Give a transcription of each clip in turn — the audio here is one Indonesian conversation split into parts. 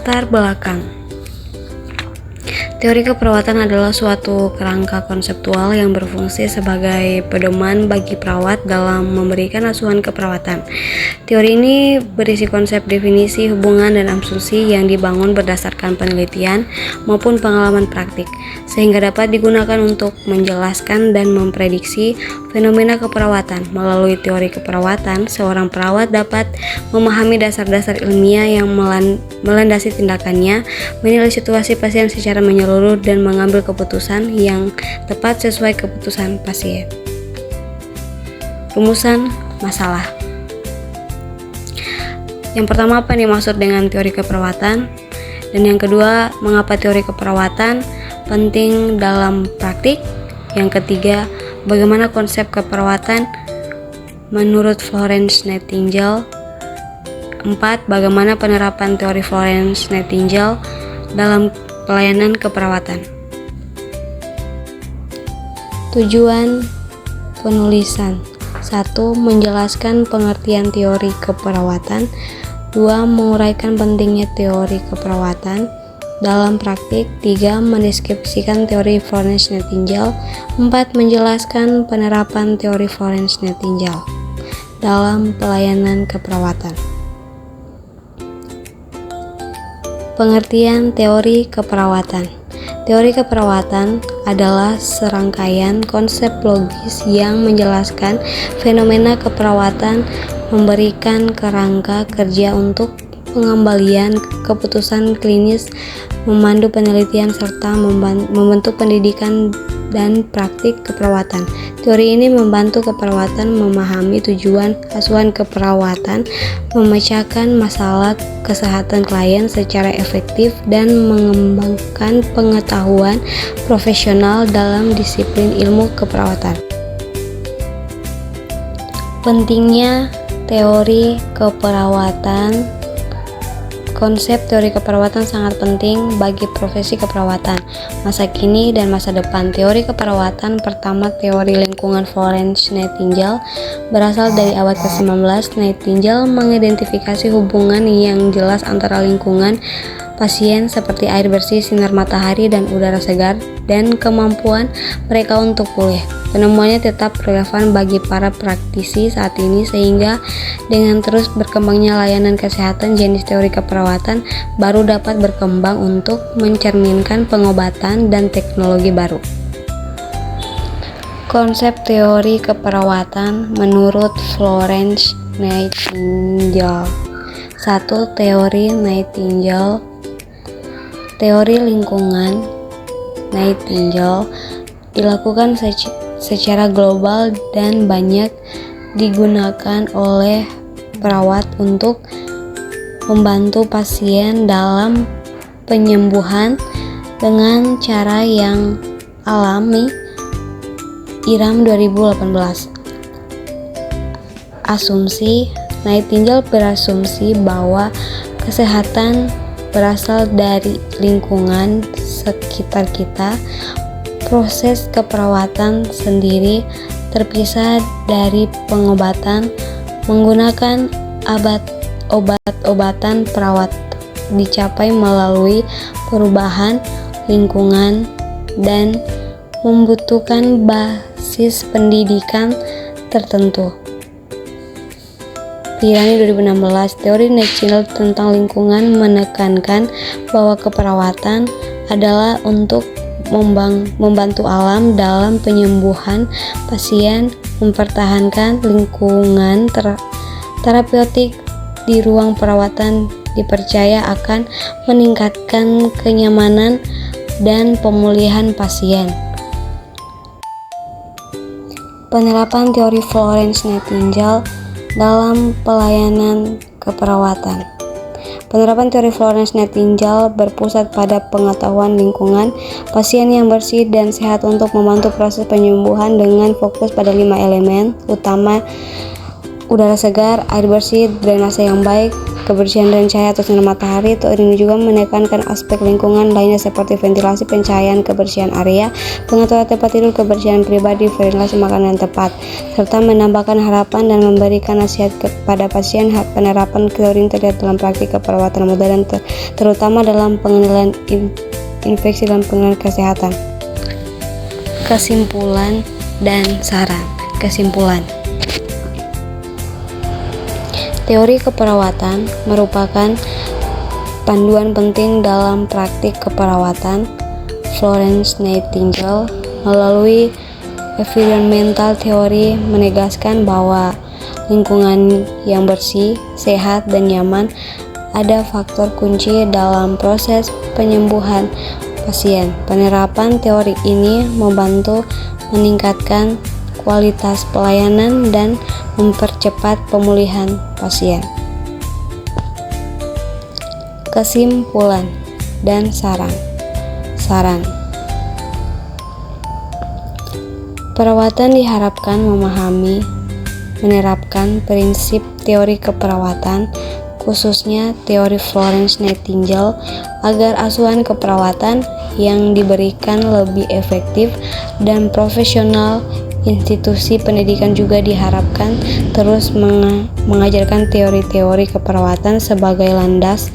Latar belakang. Teori keperawatan adalah suatu kerangka konseptual yang berfungsi sebagai pedoman bagi perawat dalam memberikan asuhan keperawatan. Teori ini berisi konsep, definisi, hubungan, dan asumsi yang dibangun berdasarkan penelitian maupun pengalaman praktik, sehingga dapat digunakan untuk menjelaskan dan memprediksi fenomena keperawatan. Melalui teori keperawatan, seorang perawat dapat memahami dasar-dasar ilmiah yang melandasi tindakannya, menilai situasi pasien secara menyeluruh, dan mengambil keputusan yang tepat sesuai keputusan pasien. Rumusan masalah. Yang pertama, apa yang dimaksud dengan teori keperawatan? Dan yang kedua, mengapa teori keperawatan penting dalam praktik? Yang ketiga, bagaimana konsep keperawatan menurut Florence Nightingale? 4. Bagaimana penerapan teori Florence Nightingale dalam pelayanan keperawatan. Tujuan penulisan: 1. Menjelaskan pengertian teori keperawatan. 2. Menguraikan pentingnya teori keperawatan dalam praktik. 3. Mendeskripsikan teori Florence Nightingale. 4. Menjelaskan penerapan teori Florence Nightingale dalam pelayanan keperawatan. Pengertian teori keperawatan. Teori keperawatan adalah serangkaian konsep logis yang menjelaskan fenomena keperawatan, memberikan kerangka kerja untuk pengembalian keputusan klinis, memandu penelitian, serta membentuk pendidikan dan praktik keperawatan. Teori ini membantu keperawatan memahami tujuan asuhan keperawatan, memecahkan masalah kesehatan klien secara efektif, dan mengembangkan pengetahuan profesional dalam disiplin ilmu keperawatan. Pentingnya teori keperawatan. Konsep teori keperawatan sangat penting bagi profesi keperawatan masa kini dan masa depan. Teori keperawatan pertama, teori lingkungan Florence Nightingale, berasal dari abad ke-19. Nightingale mengidentifikasi hubungan yang jelas antara lingkungan pasien seperti air bersih, sinar matahari, dan udara segar, dan kemampuan mereka untuk pulih. Penemuannya tetap relevan bagi para praktisi saat ini, sehingga dengan terus berkembangnya layanan kesehatan, jenis teori keperawatan baru dapat berkembang untuk mencerminkan pengobatan dan teknologi baru. Konsep teori keperawatan menurut Florence Nightingale. 1. Teori Nightingale. Teori lingkungan Nightingale dilakukan secara global dan banyak digunakan oleh perawat untuk membantu pasien dalam penyembuhan dengan cara yang alami. IRAM 2018. Asumsi. Nightingale berasumsi bahwa kesehatan berasal dari lingkungan sekitar kita. Proses keperawatan sendiri terpisah dari pengobatan. Menggunakan obat-obatan perawat dicapai melalui perubahan lingkungan dan membutuhkan basis pendidikan tertentu. Pirani 2016. Teori Nightingale tentang lingkungan menekankan bahwa keperawatan adalah untuk membantu alam dalam penyembuhan pasien, mempertahankan lingkungan terapeutik di ruang perawatan dipercaya akan meningkatkan kenyamanan dan pemulihan pasien. Penerapan teori Florence Nightingale dalam pelayanan keperawatan. Penerapan teori Florence Nightingale berpusat pada pengetahuan lingkungan pasien yang bersih dan sehat untuk membantu proses penyembuhan dengan fokus pada 5 elemen udara segar, air bersih, drainase yang baik, kebersihan dan cahaya atau sinar matahari. Teori ini juga menekankan aspek lingkungan lainnya seperti ventilasi, pencahayaan, kebersihan area, pengaturan tempat tidur, kebersihan pribadi, ventilasi makanan yang tepat, serta menambahkan harapan dan memberikan nasihat kepada pasien. Penerapan teori ini terlihat dalam praktik keperawatan modern, terutama dalam pengendalian infeksi dan pengendalian kesehatan. Kesimpulan dan saran. Kesimpulan. Teori keperawatan merupakan panduan penting dalam praktik keperawatan. Florence Nightingale melalui environmental theory menegaskan bahwa lingkungan yang bersih, sehat, dan nyaman ada faktor kunci dalam proses penyembuhan pasien. Penerapan teori ini membantu meningkatkan kualitas pelayanan dan mempercepat pemulihan pasien. Kesimpulan dan saran. Perawatan diharapkan menerapkan prinsip teori keperawatan, khususnya teori Florence Nightingale, agar asuhan keperawatan yang diberikan lebih efektif dan profesional. Institusi pendidikan juga diharapkan terus mengajarkan teori-teori keperawatan sebagai landas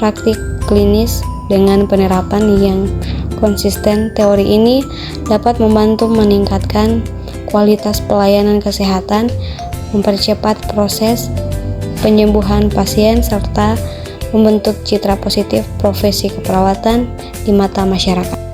praktik klinis. Dengan penerapan yang konsisten, teori ini dapat membantu meningkatkan kualitas pelayanan kesehatan, mempercepat proses penyembuhan pasien, serta membentuk citra positif profesi keperawatan di mata masyarakat.